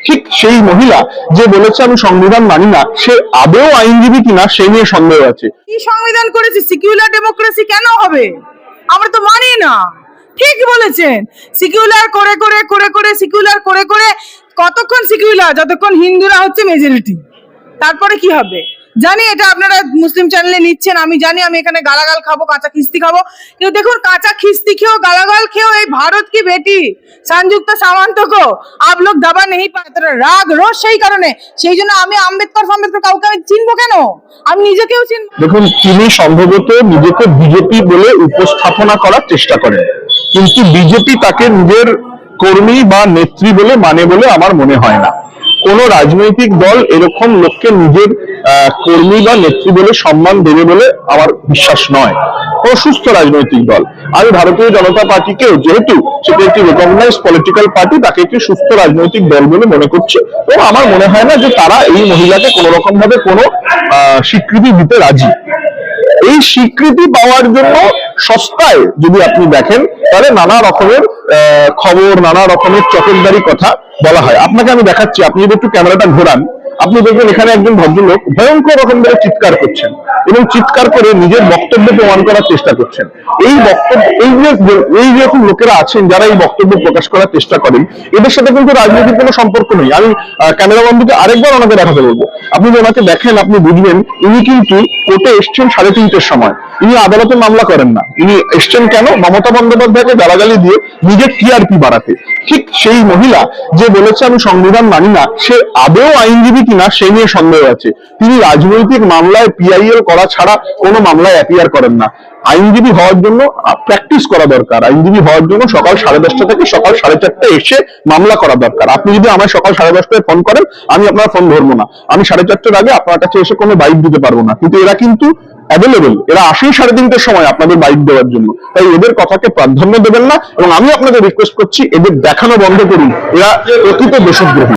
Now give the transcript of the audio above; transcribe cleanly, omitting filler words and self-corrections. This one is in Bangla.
ঠিক সেই মহিলা যে বলেছে আমি সংবিধান মানি না, সে আদৌ আইনজীবী কিনা সেই নিয়ে সন্দেহ আছে। কি সংবিধান করেছে? সিকিউলার ডেমোক্রেসি কেন হবে? আমরা তো মানি না। ঠিক বলেছেন, সিকিউলার করে করে করে করে সিকিউলার করে করে কতক্ষণ সিকিউলার? যতক্ষণ হিন্দুরা হচ্ছে মেজরিটি। তারপরে কি হবে জানি, এটা আপনারা মুসলিম চ্যানেলে নিচ্ছেন, আমি জানি। আমি এখানে গালাগাল খাবো, কাঁচা খিস্তি খাবো, কিন্তু দেখুন কাঁচা খিস্তি খেয়েও গালাগাল খেয়েও এই ভারত কি বেটি संयुक्त सामंत को आप लोग दबा नहीं पाते। রাগ রোষ সেই কারণে, সেই জন্য আমি আম্বেদকর কাউকে আমি চিনবো কেন? আমি নিজেকেও চিনবো। দেখুন, তিনি সম্ভবত নিজেকে বিজেপি বলে উপস্থাপনা করার চেষ্টা করেন, কিন্তু বিজেপি তাকে নিজের কর্মী বা নেত্রী বলে মানে বলে আমার মনে হয় না। কোন রাজনৈতিক দল এরকম লোককে নিজের কর্মী বা নেত্রী বলে সম্মান দেবে বলে আমার বিশ্বাস নয়। কোন সুস্থ রাজনৈতিক দল, আমি ভারতীয় জনতা পার্টিকেও, যেহেতু সেটা একটি রেকগনাইজ পলিটিক্যাল পার্টি, তাকে একটি সুস্থ রাজনৈতিক দল বলে মনে করছি। এবং আমার মনে হয় না যে তারা এই মহিলাকে কোন রকম ভাবে কোনো স্বীকৃতি দিতে রাজি। এই স্বীকৃতি পাওয়ার জন্য সস্তায় যদি আপনি দেখেন, তাহলে নানা রকমের খবর, নানা রকমের চটকদারি কথা বলা হয়। আপনাকে আমি দেখাচ্ছি, আপনি যদি একটু ক্যামেরাটা ঘোরান, আপনি দেখবেন এখানে একজন ভদ্রলোক ভয়ঙ্কর রকম ধরে চিৎকার করছেন এবং চিৎকার করে নিজের বক্তব্য প্রমাণ করার চেষ্টা করছেন। এই বক্তব্য, এই যেরকম লোকেরা আছেন যারা এই বক্তব্য প্রকাশ করার চেষ্টা করেন, এদের সাথে কিন্তু রাজনীতির কোনো সম্পর্ক নেই। আমি ক্যামেরা বন্ধুকে আরেকবার ওনাকে দেখাতে বলবো, আপনি যদি ওনাকে দেখেন আপনি বুঝবেন ইনি কিন্তু কোর্টে এসছেন 3:30টার সময়। ইনি আদালতে মামলা করেন না। ইনি এসছেন কেন? মমতা বন্দ্যোপাধ্যায়কে গালাগালি দিয়ে নিজের টিআরপি বাড়াতে। ঠিক সেই মহিলা যে বলেছে আমি সংবিধান মানি না, সে আদৌ আইনজীবী কিনা সেই নিয়ে সন্দেহ আছে। তিনি রাজনৈতিক মামলায় পিআইএল করা ছাড়া কোনো মামলায় অ্যাপিয়ার করেন না। আইনজীবী হওয়ার জন্য প্র্যাকটিস করা দরকার। আইনজীবী হওয়ার জন্য সকাল 10:30 থেকে সকাল 4:30 এসে মামলা করা দরকার। আপনি যদি আমায় সকাল 10:30টায় ফোন করেন, আমি আপনার ফোন ধরবো না। আমি 4:30টার আগে আপনার কাছে এসে কোনো বাইক দিতে পারবো না। কিন্তু এরা কিন্তু অ্যাভেলেবল, এরা আসেই 3:30টার সময় আপনাদের বাইক দেওয়ার জন্য। তাই এদের কথাকে প্রাধান্য দেবেন না, এবং আমি আপনাদের রিকোয়েস্ট করছি এদের দেখানো বন্ধ করুন। এরা অতীত দেশদ্রোহী।